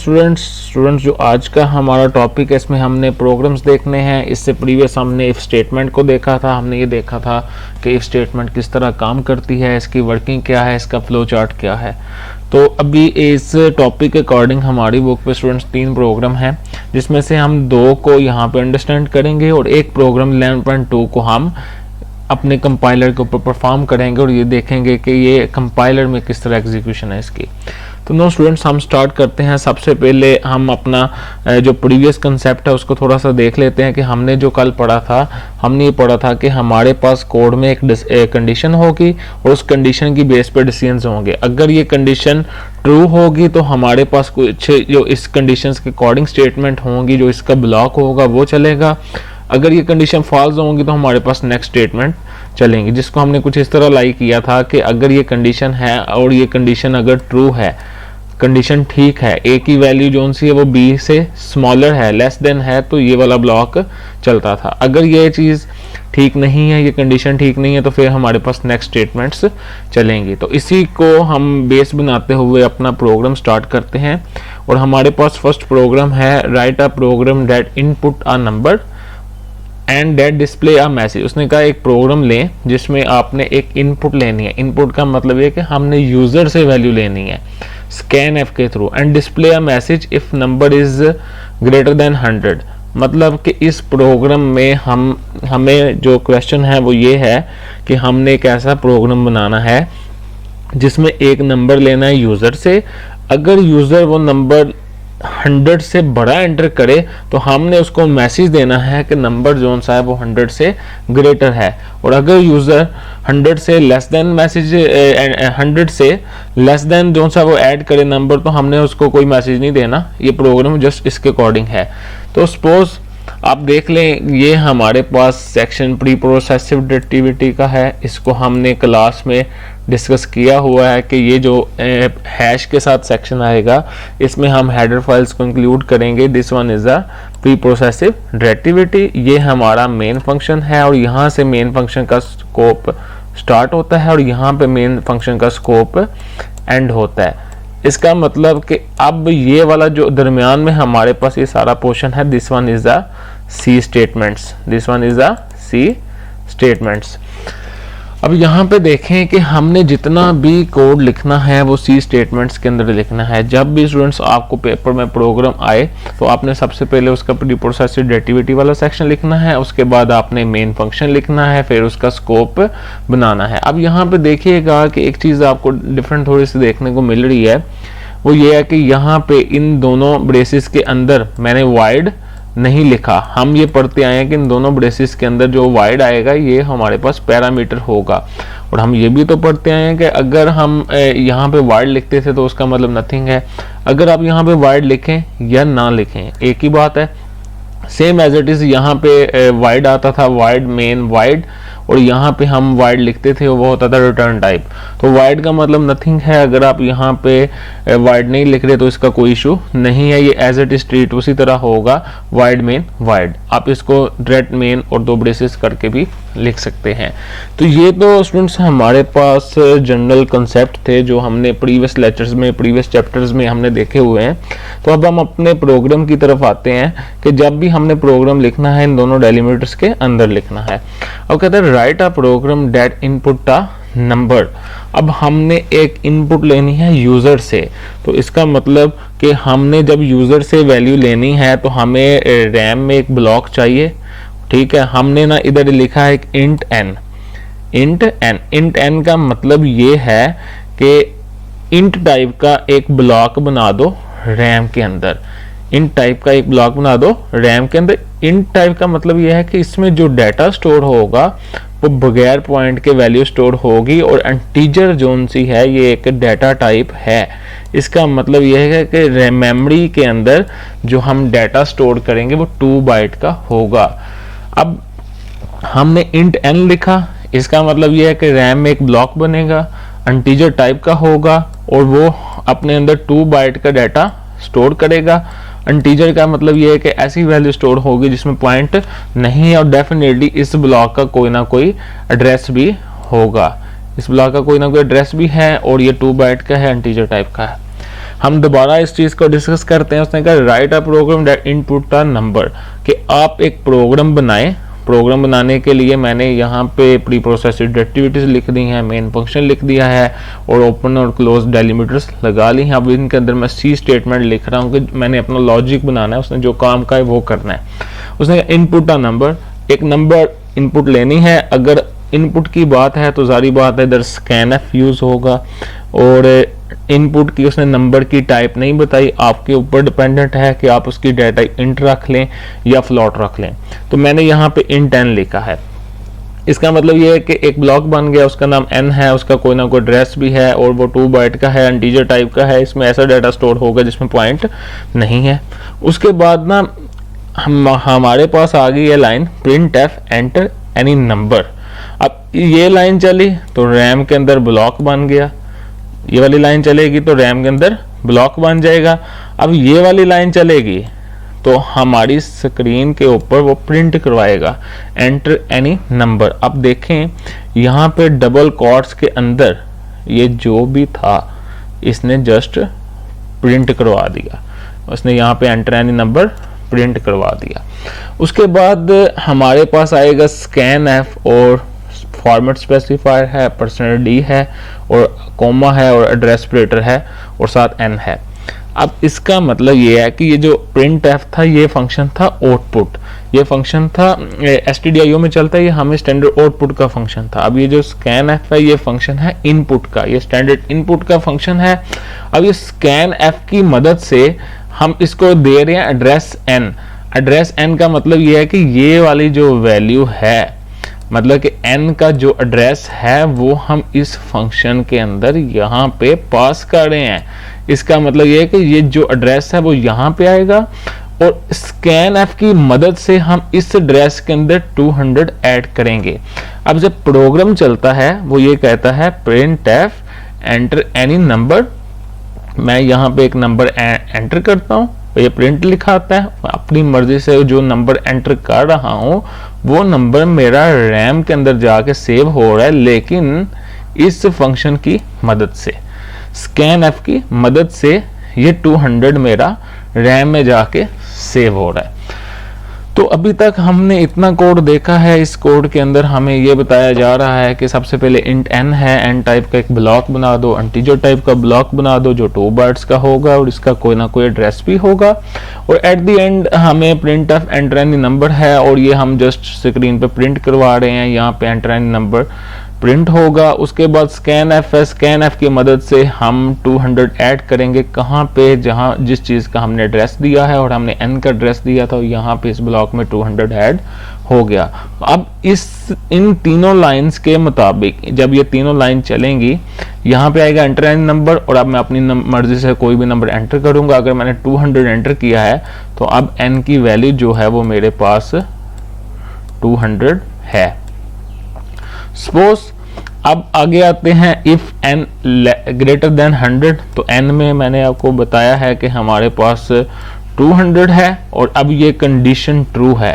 Students जो आज का हमारा टॉपिक है इसमें हमने प्रोग्राम्स देखने हैं। इससे प्रीवियस हमने इफ स्टेटमेंट को देखा था। हमने ये देखा था कि इफ स्टेटमेंट किस तरह काम करती है, इसकी वर्किंग क्या है, इसका फ्लो चार्ट क्या है। तो अभी इस टॉपिक के अकॉर्डिंग हमारी बुक पे स्टूडेंट्स 3 प्रोग्राम हैं, जिसमें से हम 2 को यहाँ पे अंडरस्टैंड करेंगे और एक प्रोग्राम 11.2 को हम अपने कंपाइलर के ऊपर परफॉर्म करेंगे और ये देखेंगे कि ये कंपाइलर में किस तरह एग्जीक्यूशन है इसकी। तो नो स्टूडेंट्स, हम स्टार्ट करते हैं। सबसे पहले हम अपना जो प्रीवियस कंसेप्ट है उसको थोड़ा सा देख लेते हैं कि हमने जो कल पढ़ा था, हमने ये पढ़ा था कि हमारे पास कोड में एक कंडीशन होगी और उस कंडीशन की बेस पे डिसीजंस होंगे। अगर ये कंडीशन ट्रू होगी तो हमारे पास कुछ जो इस कंडीशन के अकॉर्डिंग स्टेटमेंट होंगी, जो इसका ब्लॉक होगा वो चलेगा। अगर ये कंडीशन फॉल्स होंगी तो हमारे पास नेक्स्ट स्टेटमेंट चलेंगी, जिसको हमने कुछ इस तरह लाइक किया था कि अगर ये कंडीशन है और ये कंडीशन अगर ट्रू है, कंडीशन ठीक है, ए की वैल्यू जो सी है वो बी से स्मॉलर है, लेस देन है, तो ये वाला ब्लॉक चलता था। अगर ये चीज़ ठीक नहीं है, ये कंडीशन ठीक नहीं है, तो फिर हमारे पास नेक्स्ट स्टेटमेंट्स चलेंगी। तो इसी को हम बेस बनाते हुए अपना प्रोग्राम स्टार्ट करते हैं और हमारे पास फर्स्ट प्रोग्राम है write a program that input a number and that display a message. उसने कहा एक प्रोग्राम लें जिसमें आपने एक इनपुट लेनी है। इनपुट का मतलब ये कि हमने यूजर से वैल्यू लेनी है स्कैन एफ के through, and display a message if number is greater than 100। मतलब कि इस प्रोग्राम में हमें जो क्वेश्चन है वो ये है कि हमने एक ऐसा प्रोग्राम बनाना है जिसमें एक नंबर लेना है यूजर से। अगर यूजर वो नंबर 100 से बड़ा एंटर करे तो हमने उसको मैसेज देना है कि नंबर जो सा है वो 100 से ग्रेटर है। और अगर यूजर 100 से लेस देन मैसेज 100 से लेस देन जो सा वो ऐड करे नंबर, तो हमने उसको कोई मैसेज नहीं देना। ये प्रोग्राम जस्ट इसके अकॉर्डिंग है। तो सपोज आप देख लें, ये हमारे पास सेक्शन प्री प्रोसेसिव एक्टिविटी का है। इसको हमने क्लास में डिस्कस किया हुआ है कि ये जो हैश के साथ सेक्शन आएगा इसमें हम हेडर फाइल्स को इंक्लूड करेंगे। This one is a pre progressive directivity. ये हमारा मेन फंक्शन है और यहाँ से मेन फंक्शन का स्कोप स्टार्ट होता है और यहाँ पे मेन फंक्शन का स्कोप एंड होता है। इसका मतलब कि अब ये वाला जो दरमियान में हमारे पास ये सारा पोर्शन है, this one is the C statements. This one is the C statements. अब यहाँ पे देखें कि हमने जितना भी कोड लिखना है वो सी स्टेटमेंट्स के अंदर लिखना है। जब भी स्टूडेंट्स आपको पेपर में प्रोग्राम आए तो आपने सबसे पहले उसका प्री प्रोसेसिव एक्टिविटी वाला सेक्शन लिखना है, उसके बाद आपने मेन फंक्शन लिखना है, फिर उसका स्कोप बनाना है। अब यहाँ पे देखिएगा कि एक चीज़ आपको डिफरेंट थोड़ी सी देखने को मिल रही है, वो ये है कि यहाँ पे इन दोनों ब्रेसेस के अंदर मैंने वाइड नहीं लिखा। हम ये पढ़ते आए हैं कि इन दोनों ब्रेसेस के अंदर जो वाइड आएगा ये हमारे पास पैरामीटर होगा। और हम ये भी तो पढ़ते आए हैं कि अगर हम यहाँ पे वाइड लिखते थे तो उसका मतलब नथिंग है। अगर आप यहाँ पे वाइड लिखें या ना लिखें एक ही बात है। सेम एज इट इज यहाँ पे वाइड आता था, वाइड मेन वाइड, और यहाँ पे हम वाइड लिखते थे वो होता था रिटर्न टाइप। तो वाइड का मतलब नथिंग है। अगर आप यहाँ पे वाइड नहीं लिख रहे तो इसका कोई इशू नहीं है, ये एज इट इज ट्रीट उसी तरह होगा। वाइड मेन वाइड, आप इसको डायरेक्ट मेन और 2 ब्रेसेस करके भी लिख सकते हैं। तो ये तो स्टूडेंट्स हमारे पास जनरल कंसेप्ट थे जो हमने प्रीवियस लेक्चर्स में, प्रीवियस चैप्टर्स में हमने देखे हुए हैं। तो अब हम अपने प्रोग्राम की तरफ आते हैं कि जब भी हमने प्रोग्राम लिखना है इन दोनों डेलीमीटर्स के अंदर लिखना है। अब कहते हैं write a program that input a number. अब हमने एक इनपुट लेनी है यूजर से, तो इसका मतलब कि हमने जब यूजर से वैल्यू लेनी है तो हमें रैम में एक ब्लॉक चाहिए। ठीक है, हमने ना इधर लिखा है एक इंट एन। इंट एन का मतलब ये है कि इंट टाइप का एक ब्लॉक बना दो रैम के अंदर। इंट टाइप का एक ब्लॉक बना दो रैम के अंदर। इंट टाइप का मतलब यह है कि इसमें जो डाटा स्टोर होगा वो बगैर पॉइंट के वैल्यू स्टोर होगी, और इंटीजर जोन सी है ये एक डाटा टाइप है। इसका मतलब यह है कि मेमोरी के अंदर जो हम डाटा स्टोर करेंगे वो 2 बाइट का होगा। अब हमने इंट एन लिखा, इसका मतलब यह है कि रैम में एक ब्लॉक बनेगा, इंटीजर टाइप का होगा और वो अपने अंदर 2 बाइट का डाटा स्टोर करेगा। इंटीजर का मतलब ये है कि ऐसी वैल्यू स्टोर होगी जिसमें पॉइंट नहीं है, और डेफिनेटली इस ब्लॉक का कोई ना कोई एड्रेस भी होगा। इस ब्लॉक का कोई ना कोई एड्रेस भी है और ये 2 बाइट का है, इंटीजर टाइप का है। हम दोबारा इस चीज़ को डिस्कस करते हैं। उसने कहा write a program that input a number, कि आप एक प्रोग्राम बनाएं। प्रोग्राम बनाने के लिए मैंने यहाँ पे प्री प्रोसेस्ड एक्टिविटीज लिख दी हैं, मेन फंक्शन लिख दिया है और ओपन और क्लोज डेलिमिटर्स लगा ली हैं। अब इनके अंदर मैं सी स्टेटमेंट लिख रहा हूँ कि मैंने अपना लॉजिक बनाना है, उसने जो काम का है वो करना है। उसने इनपुट अ नंबर, एक नंबर इनपुट लेनी है। अगर इनपुट की बात है तो सारी बात है इधर स्कैनएफ यूज होगा, और इनपुट की उसने नंबर की टाइप नहीं बताई, आपके ऊपर डिपेंडेंट है कि आप उसकी डाटा इंट रख लें या फ्लोट रख लें। तो मैंने यहाँ पे int n लिखा है। इसका मतलब ये है कि एक ब्लॉक बन गया, उसका नाम n है, उसका कोई ना कोई एड्रेस भी है और वो 2 बाइट का है, इंटीजर टाइप का है। इसमें ऐसा डाटा स्टोर होगा जिसमें पॉइंट नहीं है। उसके बाद ना हमारे पास आ गई है line printf enter any number। अब ये लाइन चली तो रैम के अंदर ब्लॉक बन गया, ये वाली लाइन चलेगी तो रैम के अंदर ब्लॉक बन जाएगा। अब ये वाली लाइन चलेगी तो हमारी स्क्रीन के ऊपर वो प्रिंट करवाएगा एंटर एनी नंबर। अब देखें यहाँ पे डबल कोट्स के अंदर ये जो भी था इसने जस्ट प्रिंट करवा दिया, उसने यहाँ पे एंटर एनी नंबर प्रिंट करवा दिया। उसके बाद हमारे पास आएगा स्कैनएफ और फॉर्मेट स्पेसिफायर है, %d है और कोमा है और एड्रेस ऑपरेटर है और साथ n है। अब इसका मतलब ये है कि ये जो printf था ये फंक्शन था आउटपुट, ये फंक्शन था stdio में चलता है, ये हमें स्टैंडर्ड आउटपुट का फंक्शन था। अब ये जो scanf है ये फंक्शन है इनपुट का, ये स्टैंडर्ड इनपुट का फंक्शन है। अब ये scanf की मदद से हम इसको दे रहे हैं एड्रेस n। एड्रेस n का मतलब ये है कि ये वाली जो वैल्यू है, मतलब कि n का जो एड्रेस है वो हम इस फंक्शन के अंदर यहाँ पे पास कर रहे हैं। इसका मतलब ये है कि ये जो एड्रेस है वो यहाँ पे आएगा और स्कैनएफ की मदद से हम इस एड्रेस के अंदर 200 ऐड करेंगे। अब जब प्रोग्राम चलता है वो ये कहता है printf enter any number, मैं यहाँ पे एक नंबर एंटर करता हूँ, ये प्रिंट लिखाता है। अपनी मर्जी से जो नंबर एंटर कर रहा हूँ वो नंबर मेरा रैम के अंदर जाके सेव हो रहा है, लेकिन इस फंक्शन की मदद से, स्कैनएफ की मदद से ये 200 मेरा रैम में जाके सेव हो रहा है। तो अभी तक हमने इतना कोड देखा है। इस कोड के अंदर हमें ये बताया जा रहा है कि सबसे पहले int n है, n टाइप का एक ब्लॉक बना दो, इंटीजर टाइप का ब्लॉक बना दो जो 2 बाइट्स का होगा और इसका कोई ना कोई एड्रेस भी होगा, और एट द एंड हमें printf enter any नंबर है और ये हम जस्ट स्क्रीन पे प्रिंट करवा रहे हैं, यहाँ पे enter any नंबर प्रिंट होगा। उसके बाद स्कैनएफ है, स्कैनएफ की मदद से हम 200 ऐड करेंगे, कहाँ पे, जहाँ जिस चीज़ का हमने एड्रेस दिया है और हमने n का एड्रेस दिया था, यहाँ पे इस ब्लॉक में 200 ऐड हो गया। अब इन तीनों लाइंस के मुताबिक जब ये तीनों लाइन चलेंगी, यहाँ पे आएगा एंटर एनी नंबर और अब मैं अपनी मर्जी से कोई भी नंबर एंटर करूंगा। अगर मैंने 200 एंटर किया है तो अब n की वैल्यू जो है वो मेरे पास 200 है। सपोज अब आगे आते हैं इफ n ग्रेटर देन 100, तो n में मैंने आपको बताया है कि हमारे पास 200 है और अब ये कंडीशन ट्रू है,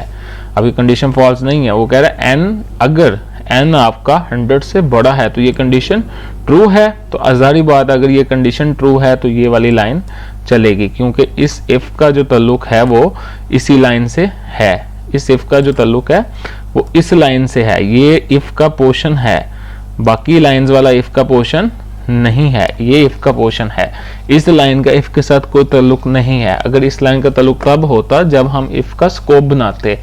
अभी कंडीशन फॉल्स नहीं है। वो कह रहा है n अगर n आपका 100 से बड़ा है तो ये कंडीशन ट्रू है। तो आजारी बात, अगर ये कंडीशन ट्रू है तो ये वाली लाइन चलेगी, क्योंकि इस इफ का जो ताल्लुक है वो इसी लाइन से है, इस इफ का जो ताल्लुक है वो इस लाइन से है, ये इफ का पोर्शन है, बाकी लाइंस वाला इफ का पोर्शन नहीं है, ये इफ का पोर्शन है। इस लाइन का इफ के साथ कोई ताल्लुक नहीं है। अगर इस लाइन का ताल्लुक तब होता जब हम इफ का स्कोप बनाते।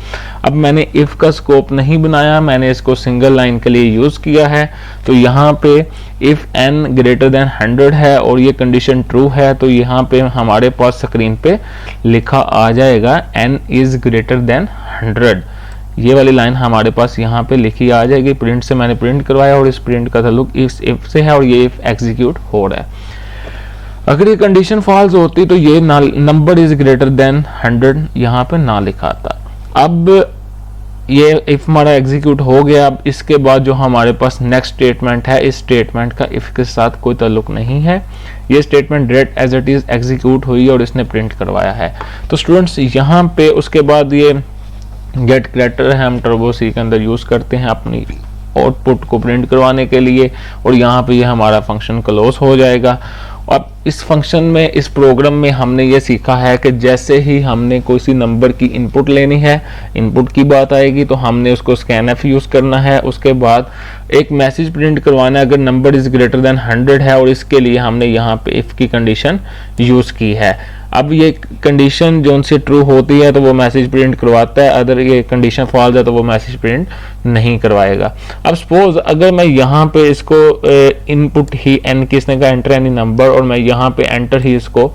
अब मैंने इफ का स्कोप नहीं बनाया, मैंने इसको सिंगल लाइन के लिए यूज किया है। तो यहाँ पे इफ n ग्रेटर देन 100 है और ये कंडीशन ट्रू है, तो यहाँ पे हमारे पास स्क्रीन पे लिखा आ जाएगा n इज ग्रेटर देन 100। ये वाली लाइन हमारे पास यहाँ पे लिखी आ जाएगी। प्रिंट से मैंने प्रिंट करवाया और इस प्रिंट का ताल्लुक इस इफ से है और ये इफ एग्जीक्यूट हो रहा है। अगर ये कंडीशन फॉल्स होती तो ये नंबर इज ग्रेटर देन 100 यहाँ पे ना लिखा था। अब ये इफ हमारा एग्जीक्यूट हो गया। अब इसके बाद जो हमारे पास नेक्स्ट स्टेटमेंट है, इस स्टेटमेंट का इफ के साथ कोई ताल्लुक नहीं है। ये statement direct as it is execute हुई और इसने प्रिंट करवाया है। तो स्टूडेंट्स यहाँ पे उसके बाद ये गेट कैरेक्टर है, हम टर्बो सी के अंदर यूज करते हैं अपनी आउटपुट को प्रिंट करवाने के लिए, और यहाँ पे ये हमारा फंक्शन क्लोज हो जाएगा। अब इस फंक्शन में, इस प्रोग्राम में हमने ये सीखा है कि जैसे ही हमने कोई सी नंबर की इनपुट लेनी है, इनपुट की बात आएगी तो हमने उसको स्कैनफ यूज करना है। उसके बाद एक मैसेज प्रिंट करवाना है अगर नंबर इज ग्रेटर देन 100 है, और इसके लिए हमने यहाँ पे इफ की कंडीशन यूज की है। अब ये कंडीशन जो उनसे ट्रू होती है तो वो मैसेज प्रिंट करवाता है, अगर ये कंडीशन फॉल्स है तो वो मैसेज प्रिंट नहीं करवाएगा। अब सपोज अगर मैं यहाँ पे इसको इनपुट ही एन किसने का एंटर एनी नंबर, और मैं यहाँ पे एंटर ही इसको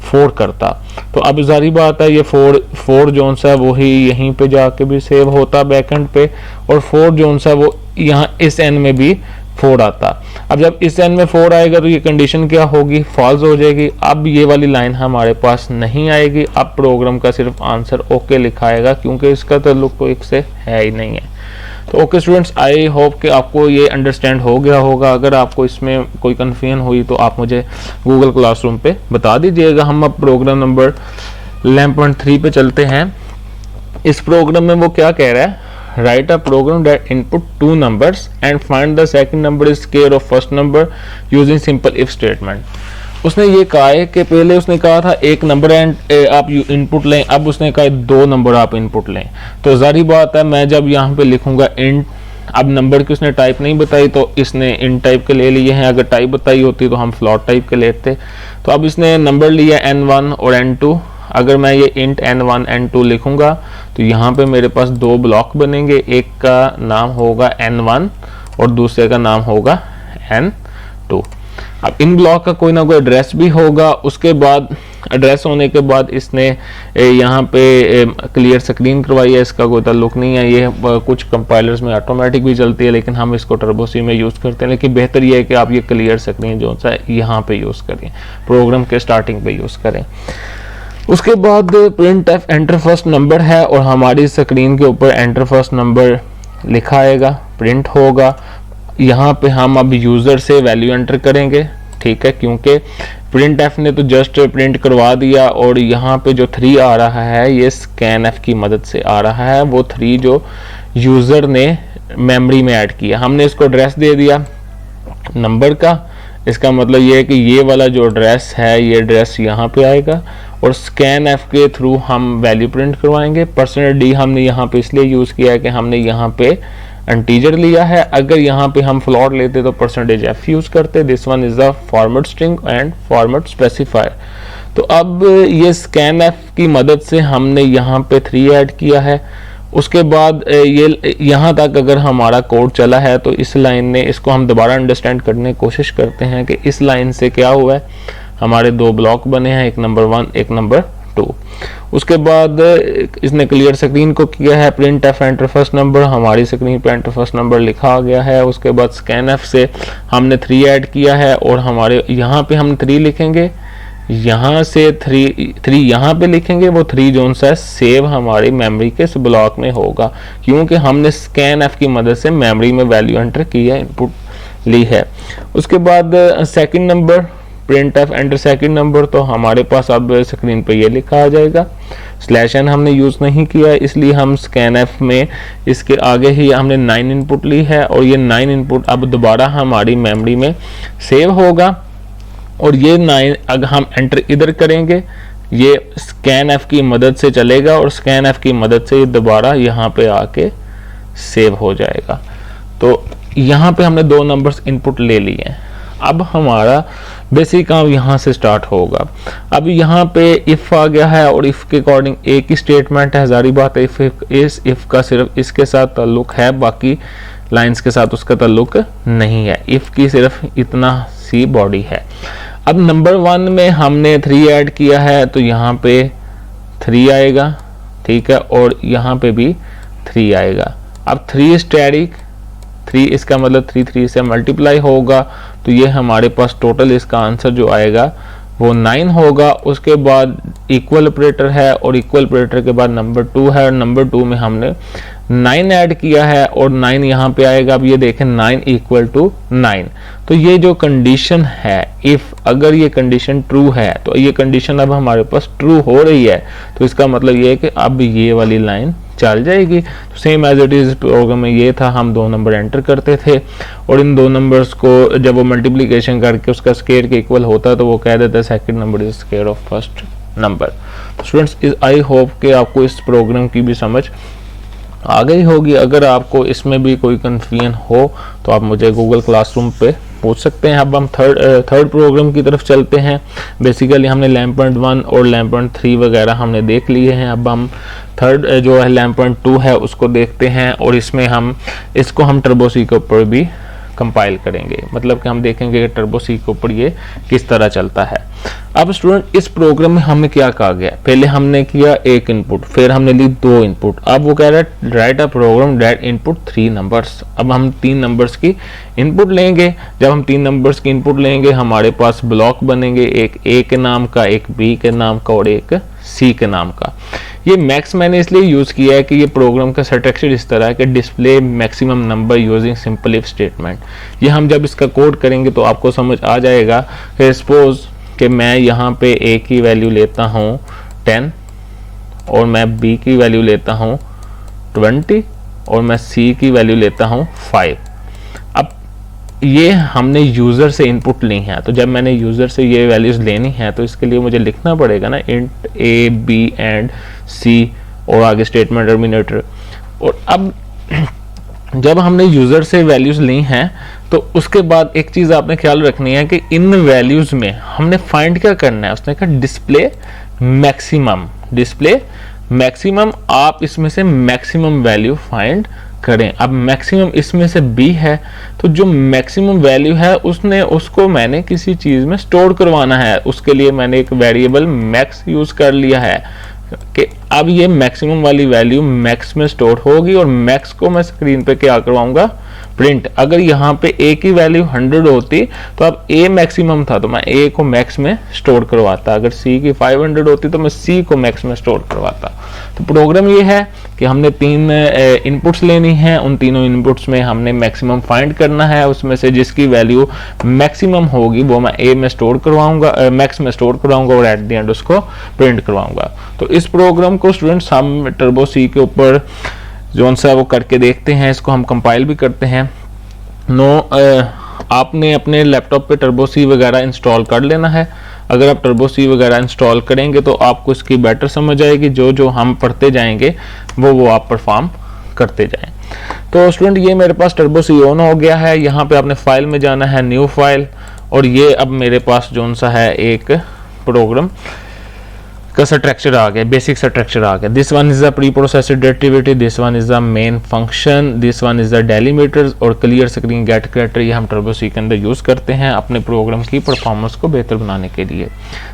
4 करता, तो अब जारी बात है ये 4 जोन सा है वो ही यहीं पे जाके भी सेव होता बैकएंड पे, और 4 जोन सा वो यहाँ इस एन में भी 4 आता। अब जब इस एन में 4 आएगा तो ये कंडीशन क्या होगी, फॉल्स हो जाएगी। अब ये वाली लाइन हमारे पास नहीं आएगी, अब प्रोग्राम का सिर्फ आंसर ओके लिखा आएगा क्योंकि इसका ताल्लुक तो एक से है ही नहीं है। तो ओके स्टूडेंट्स, आई होप कि आपको ये अंडरस्टैंड हो गया होगा। अगर आपको इसमें कोई कन्फ्यूजन हुई तो आप मुझे गूगल क्लासरूम पे बता दीजिएगा। हम अब प्रोग्राम नंबर 11.3 पे चलते हैं। इस प्रोग्राम में वो क्या कह रहा है, write a program that input 2 numbers and find the second number is square of first number using simple if statement। उसने ये कहा है कि पहले उसने कहा था एक नंबर आप इनपुट लें, अब उसने कहा 2 नंबर आप इनपुट लें। तो जारी बात है मैं जब यहाँ पे लिखूंगा इंट, अब नंबर की उसने टाइप नहीं बताई तो इसने इंट टाइप के ले लिए हैं, अगर टाइप बताई होती तो हम फ्लॉट टाइप के लेते। तो अब इसने नंबर लिया n1 और n2, अगर मैं ये इंट n1 n2 लिखूंगा तो यहाँ पे मेरे पास 2 ब्लॉक बनेंगे, एक का नाम होगा n1 और दूसरे का नाम होगा n2। अब इन ब्लॉक का कोई ना कोई एड्रेस भी होगा। उसके बाद एड्रेस होने के बाद इसने यहाँ पे क्लियर स्क्रीन करवाई है, इसका कोई ताल्लुक नहीं है। ये कुछ कंपाइलर्स में ऑटोमेटिक भी चलती है लेकिन हम इसको टर्बो सी में यूज़ करते हैं, लेकिन बेहतर ये है कि आप ये क्लियर स्क्रीन जो है यहाँ पे यूज़ करें, प्रोग्राम के स्टार्टिंग पे यूज़ करें। उसके बाद print f enter first number है और हमारी स्क्रीन के ऊपर एंटर फर्स्ट नंबर लिखा आएगा, प्रिंट होगा। यहाँ पे हम अब यूजर से वैल्यू एंटर करेंगे, ठीक है, क्योंकि प्रिंट एफ ने तो जस्ट प्रिंट करवा दिया और यहाँ पे जो 3 आ रहा है ये स्कैन एफ की मदद से आ रहा है, वो 3 जो यूजर ने मेमोरी में ऐड किया। हमने इसको एड्रेस दे दिया नंबर का, इसका मतलब ये है कि ये वाला जो एड्रेस है ये एड्रेस यहाँ पे आएगा और स्कैन एफ के थ्रू हम वैल्यू प्रिंट करवाएंगे। %d हमने यहाँ पे इसलिए यूज किया है कि हमने यहाँ पे इंटीजर लिया है, अगर यहाँ पे हम फ्लॉट लेते तो %f यूज करते। This one is the format string and format specifier. तो अब ये स्कैन एफ की मदद से हमने यहाँ पे 3 ऐड किया है। उसके बाद ये यहाँ तक अगर हमारा कोड चला है तो इस लाइन ने, इसको हम दोबारा अंडरस्टैंड करने की कोशिश करते हैं कि इस लाइन से क्या हुआ है, हमारे 2 ब्लॉक बने हैं, एक नंबर 1 एक नंबर 2। उसके बाद इसने क्लियर स्क्रीन को किया है, print f enter first number, हमारी स्क्रीन पे एंटर फर्स्ट नंबर लिखा गया है। उसके बाद स्कैन एफ से हमने 3 ऐड किया है और हमारे यहाँ पे हम 3 लिखेंगे, यहाँ से 3 यहाँ पे लिखेंगे, वो 3 जोन सा सेव हमारी मेमोरी के इस ब्लॉक में होगा क्योंकि हमने स्कैन एफ की मदद से मेमोरी में वैल्यू एंटर की है, इनपुट ली है। उसके बाद second number, print f enter second number, तो हमारे पास अब स्क्रीन पे ये लिखा आ जाएगा। /n हमने यूज नहीं किया इसलिए हम स्कैन एफ में इसके आगे ही हमने 9 इनपुट ली है और ये 9 इनपुट अब दोबारा हमारी मेमोरी में सेव होगा और ये 9 अगर हम एंटर इधर करेंगे ये स्कैन एफ की मदद से चलेगा और स्कैन एफ की मदद से ये दोबारा यहाँ पे आके सेव हो जाएगा। तो यहाँ पे हमने 2 नंबर्स इनपुट ले लिए हैं। अब हमारा बेसिक काम यहाँ से स्टार्ट होगा। अब यहाँ पे इफ आ गया है और इफ के अकॉर्डिंग एक ही स्टेटमेंट है, जारी बात है इफ का सिर्फ इसके साथ ताल्लुक है, बाकी लाइंस के साथ उसका ताल्लुक नहीं है। इफ की सिर्फ इतना सी बॉडी है। अब नंबर 1 में हमने 3 ऐड किया है तो यहाँ पे 3 आएगा, ठीक है, और यहाँ पे भी 3 आएगा। अब 3 स्टैटिक, 3 इसका मतलब 3 से मल्टीप्लाई होगा तो ये हमारे पास टोटल इसका आंसर जो आएगा वो 9 होगा। उसके बाद इक्वल ऑपरेटर है और इक्वल ऑपरेटर के बाद नंबर 2 है और नंबर 2 में हमने 9 ऐड किया है और 9 यहाँ पे आएगा। अब ये देखें 9 = 9, तो ये जो कंडीशन है इफ, अगर ये कंडीशन ट्रू है तो ये कंडीशन अब हमारे पास ट्रू हो रही है, तो इसका मतलब ये है कि अब ये वाली लाइन चल जाएगी। तो same as it is program में ये था, हम 2 नंबर एंटर करते थे और इन 2 नंबर्स को जब वो मल्टीप्लिकेशन करके उसका स्क्वायर के इक्वल होता तो वो कह देता है second number is square of first number. तो स्टूडेंट्स आई होप कि आपको इस प्रोग्राम की भी समझ आ गई होगी। अगर आपको इसमें भी कोई कन्फ्यूजन हो तो आप मुझे गूगल क्लासरूम पे पूछ सकते हैं। अब हम थर्ड प्रोग्राम की तरफ चलते हैं। बेसिकली हमने LAMP.1 और LAMP.3 वगैरह हमने देख लिए हैं। अब हम थर्ड जो है LAMP.2 है उसको देखते हैं और इसमें इसको हम टर्बो सी के ऊपर भी कंपाइल करेंगे, मतलब कि हम देखेंगे कि टर्बो सी के ऊपर ये किस तरह चलता है। अब स्टूडेंट इस प्रोग्राम में हमें क्या कहा गया, पहले हमने किया एक इनपुट, फिर हमने ली 2 इनपुट। अब वो कह रहा है write a program that input 3 numbers. अब हम 3 नंबर्स की इनपुट लेंगे। जब हम 3 नंबर्स की इनपुट लेंगे हमारे पास ब्लॉक बनेंगे, एक ए के नाम का, एक बी के नाम का और एक सी के नाम का। ये मैक्स मैंने इसलिए यूज किया है कि ये प्रोग्राम का स्ट्रक्चर इस तरह है कि display maximum number using simple if statement. ये हम जब इसका कोड करेंगे तो आपको समझ आ जाएगा कि सपोज कि मैं यहाँ पे ए की वैल्यू लेता हूँ 10 और मैं बी की वैल्यू लेता हूँ 20 और मैं सी की वैल्यू लेता हूँ 5। अब ये हमने यूज़र से इनपुट ली है, तो जब मैंने यूज़र से ये वैल्यूज़ लेनी है तो इसके लिए मुझे लिखना पड़ेगा ना इंट ए बी एंड सी और आगे स्टेटमेंट टर्मिनेटर। और अब जब हमने यूज़र से वैल्यूज़ ली हैं तो उसके बाद एक चीज़ आपने ख्याल रखनी है कि इन वैल्यूज़ में हमने फाइंड क्या करना है। उसने कहा डिस्प्ले मैक्सिमम, डिस्प्ले मैक्सिमम, आप इसमें से मैक्सिमम वैल्यू फाइंड करें। अब मैक्सिमम इसमें से बी है तो जो मैक्सिमम वैल्यू है उसको मैंने किसी चीज़ में स्टोर करवाना है। उसके लिए मैंने एक वेरिएबल मैक्स यूज़ कर लिया है कि अब ये मैक्सिमम वाली वैल्यू मैक्स में स्टोर होगी और मैक्स को मैं स्क्रीन पे क्या करवाऊंगा, प्रिंट। अगर यहाँ पे ए की वैल्यू 100 होती तो अब ए मैक्सिमम था तो मैं ए को मैक्स में स्टोर करवाता, अगर सी की 500 होती तो मैं सी को मैक्स में स्टोर करवाता। तो प्रोग्राम ये है कि हमने 3 इनपुट्स लेनी है, उन तीनों इनपुट्स में हमने मैक्सिमम फाइंड करना है, उसमें से जिसकी वैल्यू मैक्सिमम होगी वो मैं ए में स्टोर करवाऊंगा, मैक्स में स्टोर करवाऊंगा और एट द एंड उसको प्रिंट करवाऊंगा। तो इस प्रोग्राम को स्टूडेंट्स हम टर्बो सी के ऊपर जोन सा वो करके देखते हैं, इसको हम कंपाइल भी करते हैं। आपने अपने लैपटॉप पे टर्बो सी वगैरह इंस्टॉल कर लेना है। अगर आप टर्बो सी वगैरह इंस्टॉल करेंगे तो आपको इसकी बेटर समझ आएगी, जो हम पढ़ते जाएंगे वो आप परफॉर्म करते जाएं। तो स्टूडेंट ये मेरे पास टर्बो सी ऑन हो गया है। यहाँ पे आपने फाइल में जाना है, न्यू फाइल, और ये अब मेरे पास जोन सा है एक प्रोग्राम का स्ट्रक्चर आ गया, बेसिक स्ट्रक्चर आ गया। This one is the pre processed directivity, this one is the main function, this one is the delimiters और क्लियर स्क्रीन गेट कैरेक्टर। ये हम टर्बो सी के अंदर यूज करते हैं अपने प्रोग्राम की परफॉर्मेंस को बेहतर बनाने के लिए।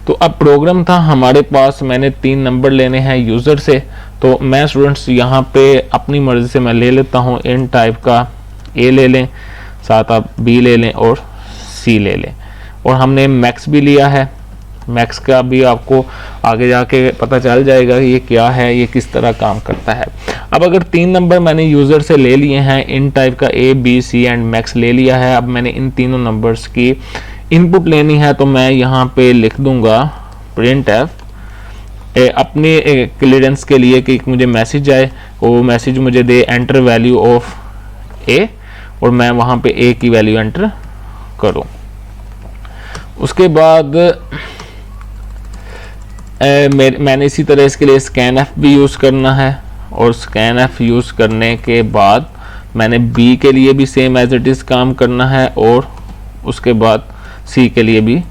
तो अब प्रोग्राम था हमारे पास, मैंने 3 नंबर लेने हैं यूजर से। तो मैं स्टूडेंट्स यहाँ पे अपनी मर्जी से मैं ले लेता हूँ, इन टाइप का ए ले लें, साथ आप बी ले लें और सी ले लें, और हमने मैक्स भी लिया है। मैक्स का भी आपको आगे जाके पता चल जाएगा कि ये क्या है, ये किस तरह काम करता है। अब अगर 3 नंबर मैंने यूज़र से ले लिए हैं, इन टाइप का A B C and max ले लिया है, अब मैंने इन तीनों नंबर्स की इनपुट लेनी है, तो मैं यहाँ पे लिख दूंगा प्रिंट एफ अपने क्लियरेंस के लिए कि मुझे मैसेज आए, वो मैसेज मुझे दे एंटर वैल्यू ऑफ ए, और मैं वहाँ पे ए की वैल्यू एंटर करूँ। उसके बाद मैंने इसी तरह इसके लिए स्कैन एफ भी यूज़ करना है, और स्कैन एफ यूज़ करने के बाद मैंने बी के लिए भी सेम एज इट इज़ काम करना है, और उसके बाद सी के लिए भी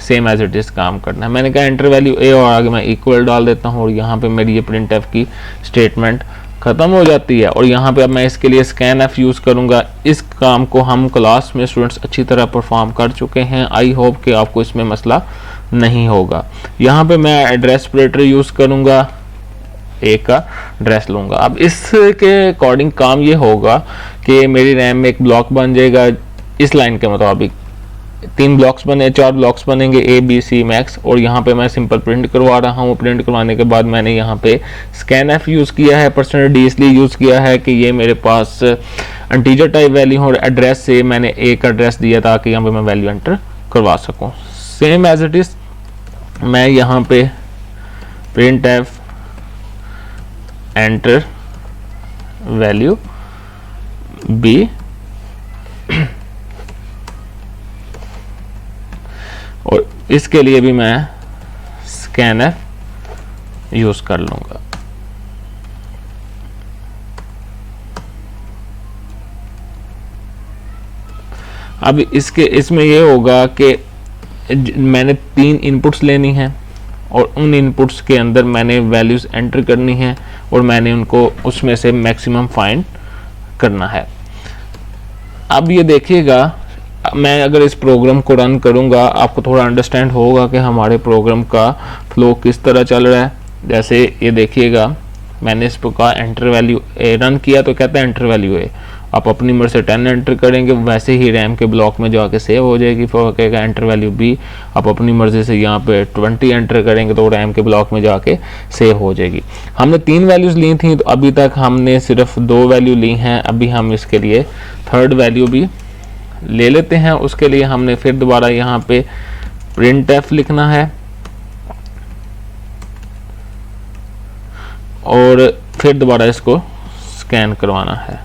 सेम एज इट इज़ काम करना है। मैंने कहा एंटर वैल्यू ए और आगे मैं इक्वल डाल देता हूँ, और यहाँ पे मेरी ये प्रिंट एफ की स्टेटमेंट ख़त्म हो जाती है। और यहाँ पे अब मैं इसके लिए स्कैन एफ यूज़ करूँगा। इस काम को हम क्लास में स्टूडेंट्स अच्छी तरह परफॉर्म कर चुके हैं, आई होप कि आपको इसमें मसला नहीं होगा। यहाँ पे मैं एड्रेस ऑपरेटर यूज़ करूँगा, ए का एड्रेस लूँगा। अब इसके अकॉर्डिंग काम ये होगा कि मेरी रैम में एक ब्लॉक बन जाएगा इस लाइन के मुताबिक, 3 ब्लॉक्स बने, 4 ब्लॉक्स बनेंगे ए बी सी मैक्स, और यहाँ पे मैं सिंपल प्रिंट करवा रहा हूँ। प्रिंट करवाने के बाद मैंने यहाँ पे स्कैन एफ यूज़ किया है, %d इसलिए यूज़ किया है कि ये मेरे पास इंटीजर टाइप वैल्यू और एड्रेस से मैंने ए का एड्रेस दिया ताकि यहाँ पे मैं वैल्यू एंटर करवा सकूँ। सेम एज इट इज़ मैं यहाँ पे print f enter value B और इसके लिए भी मैं स्कैनफ यूज कर लूंगा। अब इसमें ये होगा कि मैंने 3 इनपुट्स लेनी है और उन इनपुट्स के अंदर मैंने वैल्यूज एंटर करनी है और मैंने उनको उसमें से मैक्सिमम फाइंड करना है। अब ये देखिएगा, मैं अगर इस प्रोग्राम को रन करूंगा आपको थोड़ा अंडरस्टैंड होगा कि हमारे प्रोग्राम का फ्लो किस तरह चल रहा है। जैसे ये देखिएगा, मैंने इस का एंटर वैल्यू ए रन किया तो कहता है एंटर वैल्यू ए। आप अपनी मर्जी से 10 एंटर करेंगे, वैसे ही रैम के ब्लॉक में जाके सेव हो जाएगी। फिर कहेगा एंटर वैल्यू बी, आप अपनी मर्जी से यहाँ पे 20 एंटर करेंगे तो रैम के ब्लॉक में जाके सेव हो जाएगी। हमने 3 वैल्यूज ली थी, तो अभी तक हमने सिर्फ 2 वैल्यू ली हैं। अभी हम इसके लिए 3rd वैल्यू भी ले लेते हैं। उसके लिए हमने फिर दोबारा यहाँ पे printf लिखना है और फिर दोबारा इसको स्कैन करवाना है।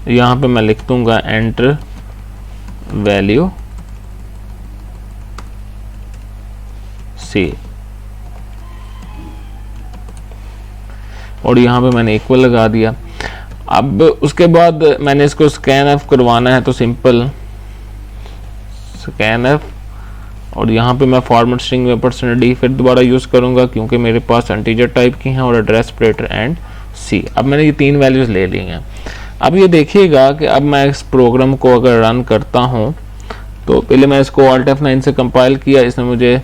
यहाँ पे मैं लिख दूंगा एंटर वैल्यू सी और यहाँ पे मैंने इक्वल लगा दिया। अब उसके बाद मैंने इसको स्कैन एफ करवाना है, तो सिंपल स्कैन एफ और यहाँ पे मैं फॉर्मेट स्ट्रिंग में %d फिर दोबारा यूज़ करूँगा क्योंकि मेरे पास इंटीजर टाइप की हैं और एड्रेस ऑपरेटर एंड सी। अब मैंने ये 3 वैल्यूज़ ले ली हैं। अब ये देखिएगा कि अब मैं इस प्रोग्राम को अगर रन करता हूँ तो पहले मैं इसको Alt F9 से कंपाइल किया, इसने मुझे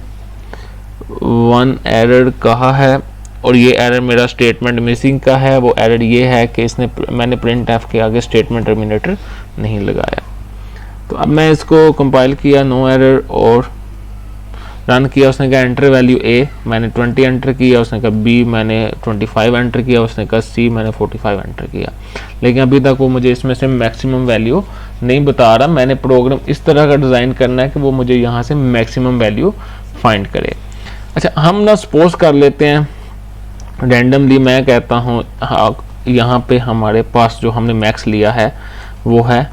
1 एरर कहा है और ये एरर मेरा स्टेटमेंट मिसिंग का है। वो एरर ये है कि मैंने printf के आगे स्टेटमेंट टर्मिनेटर नहीं लगाया। तो अब मैं इसको कंपाइल किया, नो एरर, और रन किया। उसने कहा एंटर वैल्यू ए, मैंने 20 एंटर किया। उसने कहा बी, मैंने 25 एंटर किया। उसने कहा सी, मैंने 45 एंटर किया। लेकिन अभी तक वो मुझे इसमें से मैक्सिमम वैल्यू नहीं बता रहा। मैंने प्रोग्राम इस तरह का डिज़ाइन करना है कि वो मुझे यहाँ से मैक्सिमम वैल्यू फाइंड करे। अच्छा, हम ना सपोज कर लेते हैं रैंडमली, मैं कहता हूँ यहाँ पे हमारे पास जो हमने मैक्स लिया है वो है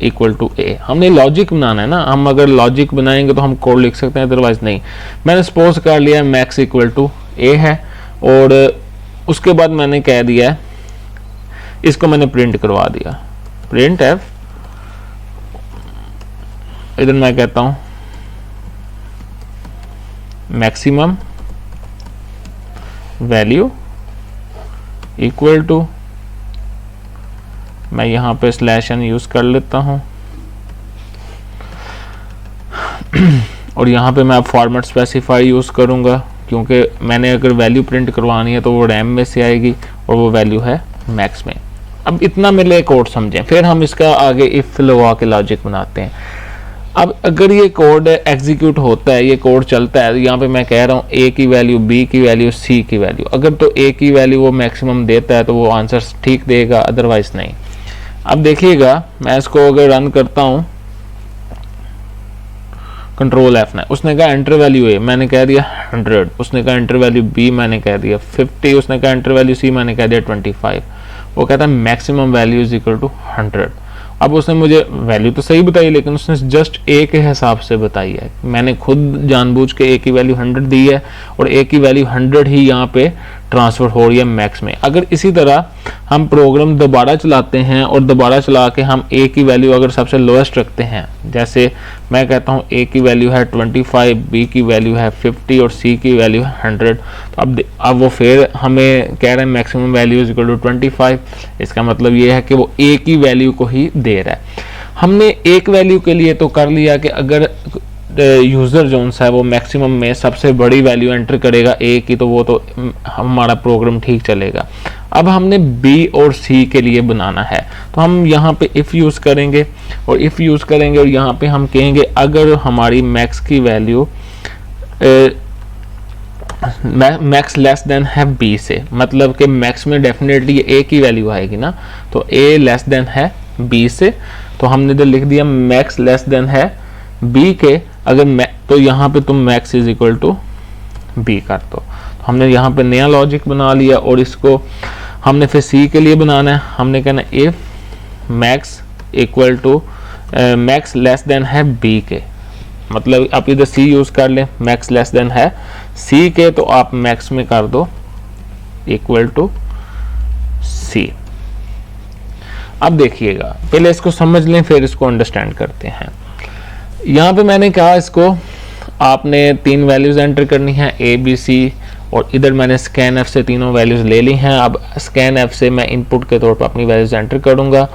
इक्वल टू ए। हमने लॉजिक बनाना है ना, हम अगर लॉजिक बनाएंगे तो हम कोड लिख सकते हैं, अदरवाइज नहीं। मैंने सपोज कर लिया मैक्स इक्वल टू ए है और उसके बाद मैंने कह दिया है, इसको मैंने प्रिंट करवा दिया, प्रिंट एफ। इधर मैं कहता हूं मैक्सिमम वैल्यू इक्वल टू, मैं यहां पे /n यूज कर लेता हूं और यहां पे मैं अब फॉर्मेट स्पेसिफाई यूज करूंगा क्योंकि मैंने अगर वैल्यू प्रिंट करवानी है तो वो रैम में से आएगी और वो वैल्यू है मैक्स में। अब इतना मेरे कोड समझें, फिर हम इसका आगे इफ लगा के लॉजिक बनाते हैं। अब अगर ये कोड एग्जीक्यूट होता है, ये कोड चलता है, यहाँ पे मैं कह रहा हूँ ए की वैल्यू, बी की वैल्यू, सी की वैल्यू, अगर तो ए की वैल्यू वो मैक्सिमम देता है तो वो आंसर ठीक देगा, अदरवाइज नहीं। अब देखिएगा, मैं इसको अगर रन करता हूँ कंट्रोल F9, उसने कहा एंटर वैल्यू ए, मैंने कह दिया 100। उसने कहा एंटर वैल्यू बी, मैंने कह दिया 50। उसने कहा एंटर वैल्यू सी, मैंने कह दिया 25। वो कहता है maximum value is equal to 100। अब उसने मुझे वैल्यू तो सही बताई लेकिन उसने जस्ट ए के हिसाब से बताई है। मैंने खुद जानबूझ के ए की वैल्यू 100 दी है और ए की वैल्यू 100 ही यहाँ पे ट्रांसफर हो रही है मैक्स में। अगर इसी तरह हम प्रोग्राम दोबारा चलाते हैं और दोबारा चला के हम ए की वैल्यू अगर सबसे लोएस्ट रखते हैं, जैसे मैं कहता हूँ ए की वैल्यू है 25, बी की वैल्यू है 50 और सी की वैल्यू है 100, तो अब वो फिर हमें कह रहे हैं maximum value is equal to 25। इसका मतलब ये है कि वो ए की वैल्यू को ही दे रहा है। हमने एक वैल्यू के लिए तो कर लिया कि अगर यूज़र जो है वो मैक्सिमम में सबसे बड़ी वैल्यू एंटर करेगा ए की, तो वो तो हमारा प्रोग्राम ठीक चलेगा। अब हमने बी और सी के लिए बनाना है, तो हम यहाँ पे इफ़ यूज़ करेंगे और इफ़ यूज़ करेंगे और यहाँ पे हम कहेंगे अगर हमारी मैक्स की वैल्यू मैक्स लेस देन है बी से, मतलब कि मैक्स में डेफिनेटली ए की वैल्यू आएगी ना, तो ए लेस देन है बी से, तो हमने इधर लिख दिया मैक्स लेस देन है बी के, अगर तो यहाँ पे तुम max is equal to B कर दो। हमने यहाँ पे नया लॉजिक बना लिया और इसको हमने फिर सी के लिए बनाना है। हमने कहना if max equal to max less than है बी के, मतलब आप इधर सी यूज कर लें, मैक्स लेस देन है सी के, तो आप मैक्स में कर दो इक्वल टू सी। अब देखिएगा, पहले इसको समझ लें फिर इसको अंडरस्टैंड करते हैं। यहाँ पे मैंने कहा इसको आपने 3 वैल्यूज एंटर करनी है ए बी सी, और इधर मैंने स्कैन एफ से तीनों वैल्यूज ले ली हैं। अब स्कैन एफ से मैं इनपुट के तौर पर अपनी वैल्यूज एंटर करूंगा।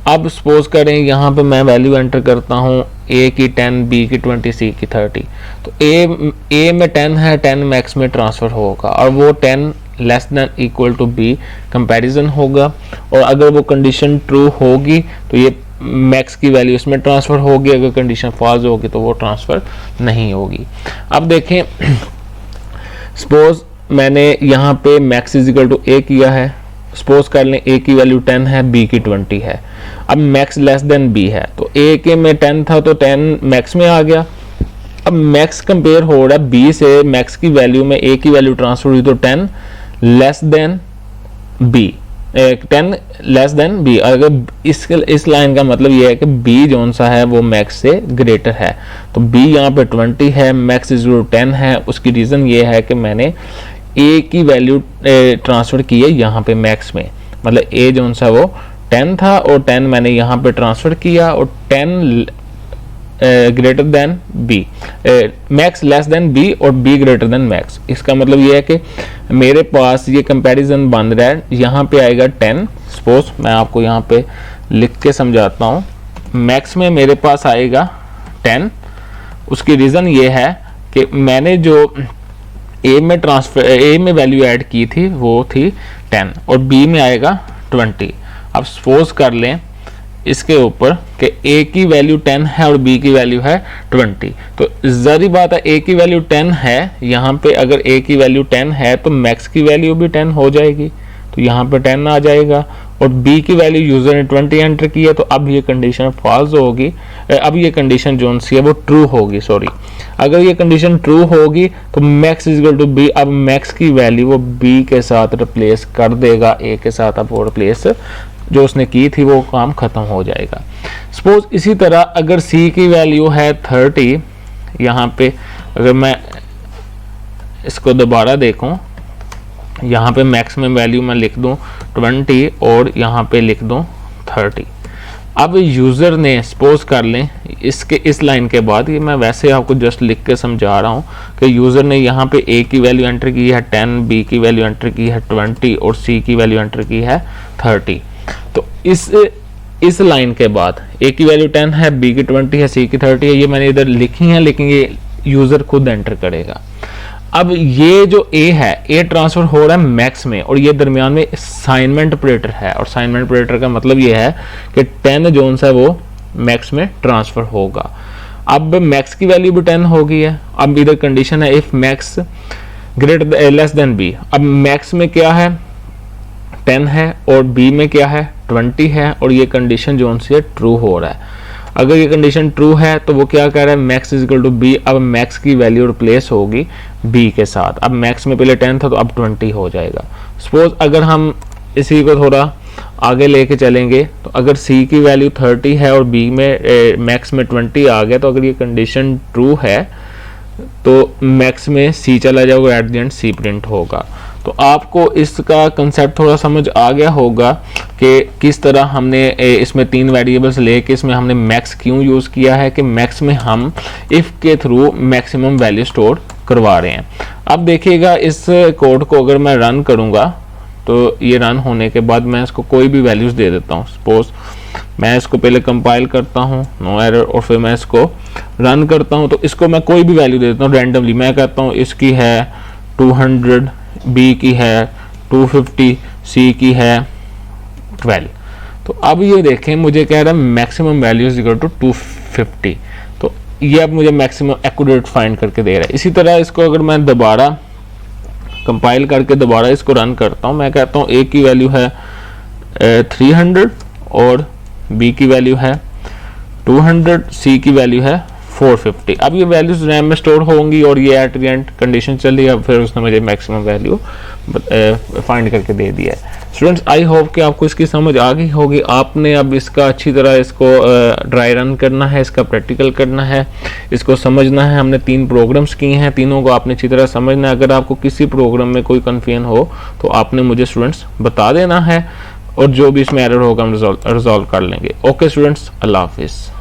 अब सपोज करें यहाँ पे मैं वैल्यू एंटर करता हूँ ए की 10, बी की 20, सी की 30। तो ए में 10 है, 10 मैक्स में ट्रांसफर होगा और वो 10 less than equal to B comparison होगा। और अगर वो कंडीशन ट्रू होगी तो ये मैक्स की वैल्यू इसमें ट्रांसफर होगी, अगर कंडीशन फॉल्स होगी तो वो ट्रांसफर नहीं होगी। अब देखें, सपोज मैंने यहाँ पे मैक्स इज इक्वल टू ए किया है, सपोज कर लें ए की वैल्यू 10 है, बी की 20 है। अब मैक्स लेस देन बी है, तो ए के में 10 था तो 10 मैक्स में आ गया। अब मैक्स कंपेयर हो रहा है बी से, मैक्स की वैल्यू में ए की वैल्यू ट्रांसफर हुई तो 10 less than B, 10 less than B. अगर इस लाइन का मतलब ये है कि बी जोन सा है वो मैक्स से ग्रेटर है, तो बी यहाँ पे 20 है, मैक्स इज 10 है। उसकी रीजन ये है कि मैंने ए की वैल्यू ट्रांसफर की है यहाँ पे मैक्स में, मतलब ए जोन सा वो 10 था और 10 मैंने यहाँ पे ट्रांसफर किया, और 10 greater than B, max less than B और बी ग्रेटर देन मैक्स। इसका मतलब ये है कि मेरे पास ये कंपैरिजन बन रहा है। यहाँ पे आएगा 10, सपोज मैं आपको यहाँ पे लिख के समझाता हूँ। मैक्स में मेरे पास आएगा 10, उसकी रीज़न ये है कि मैंने जो ए में वैल्यू ऐड की थी वो थी 10 और बी में आएगा 20। अब सपोज कर लें इसके ऊपर कि ए की वैल्यू 10 है और बी की वैल्यू है 20, तो ज़ाहिर बात है ए की वैल्यू 10 है, यहाँ पे अगर ए की वैल्यू 10 है तो मैक्स की वैल्यू भी 10 हो जाएगी, तो यहाँ पे 10 आ जाएगा। और बी की वैल्यू यूजर ने 20 एंटर की है, तो अब ये कंडीशन फॉल्स होगी, अब ये कंडीशन जो सी है वो ट्रू होगी, सॉरी। अगर ये कंडीशन ट्रू होगी तो max is equal to B, अब मैक्स की वैल्यू वो बी के साथ रिप्लेस कर देगा, ए के साथ अब वो रिप्लेस जो उसने की थी वो काम खत्म हो जाएगा। सपोज इसी तरह अगर सी की वैल्यू है 30, यहाँ पे अगर मैं इसको दोबारा देखूं, यहाँ पे मैक्सिमम वैल्यू मैं लिख दूं 20 और यहाँ पे लिख दूं 30। अब यूज़र ने सपोज कर लें इस लाइन के बाद, ये मैं वैसे आपको जस्ट लिख के समझा रहा हूँ कि यूज़र ने यहाँ पे ए की वैल्यू एंटर की है 10, बी की वैल्यू एंटर की है 20 और सी की वैल्यू एंटर की है 30। तो इस लाइन के बाद ए की वैल्यू 10 है, बी की 20 है, सी की 30 है, ये मैंने इधर लिखी है, लेकिन ये यूज़र खुद एंटर करेगा। अब ये जो ए है, ए ट्रांसफर हो रहा है मैक्स में और ये दरमियान में असाइनमेंट ऑपरेटर है, और असाइनमेंट ऑपरेटर का मतलब ये है कि 10 जोन सा वो मैक्स में ट्रांसफर होगा। अब मैक्स की वैल्यू भी 10 हो गई है। अब इधर कंडीशन है if max greater less than B. अब मैक्स में क्या है 10 है और बी में क्या है 20 है, और ये कंडीशन जोन से ट्रू हो रहा है। अगर ये कंडीशन ट्रू है तो वो क्या कह रहा है max is equal to B. अब मैक्स की वैल्यू रिप्लेस होगी बी के साथ। अब मैक्स में पहले 10 था तो अब 20 हो जाएगा। सपोज अगर हम इसी को थोड़ा आगे लेके चलेंगे तो अगर सी की वैल्यू 30 है और बी में मैक्स में 20 आ गया, तो अगर ये कंडीशन ट्रू है तो मैक्स में सी चला जाएगा, at the end C print होगा। तो आपको इसका कंसेप्ट थोड़ा समझ आ गया होगा कि किस तरह हमने इसमें 3 वेरिएबल्स लेके इसमें हमने मैक्स क्यों यूज़ किया है, कि मैक्स में हम इफ़ के थ्रू मैक्सिमम वैल्यू स्टोर करवा रहे हैं। अब देखिएगा इस कोड को अगर मैं रन करूँगा तो ये रन होने के बाद मैं इसको कोई भी वैल्यूज़ दे देता हूँ। सपोज मैं इसको पहले कंपाइल करता हूँ, नो एरर, और फिर मैं इसको रन करता हूँ। तो इसको मैं कोई भी वैल्यू दे देता हूँ रैंडमली। मैं कहता हूँ इसकी है 200, बी की है 250, सी की है 12। तो अब ये देखें मुझे कह रहा है maximum value is equal to 250। तो ये अब मुझे मैक्सिमम एक्यूरेट फाइंड करके दे रहा है। इसी तरह इसको अगर मैं दोबारा कंपाइल करके दोबारा इसको रन करता हूँ, मैं कहता हूँ ए की वैल्यू है 300 और बी की वैल्यू है 200, सी की वैल्यू है 450। अब ये वैल्यूज रैम में स्टोर होंगी और ये एट द एंड कंडीशन चली, अब फिर उसने मुझे मैक्सिमम वैल्यू फाइंड करके दे दिया है। स्टूडेंट्स आई होप कि आपको इसकी समझ आ गई होगी। आपने अब इसका अच्छी तरह इसको ड्राई रन करना है, इसका प्रैक्टिकल करना है, इसको समझना है। हमने 3 प्रोग्राम्स किए हैं, तीनों को आपने अच्छी तरह समझना है। अगर आपको किसी प्रोग्राम में कोई कन्फ्यूजन हो तो आपने मुझे स्टूडेंट्स बता देना है, और जो भी इसमें एरर होगा हम रिजॉल्व कर लेंगे। ओके स्टूडेंट्स, अल्लाह हाफिज़।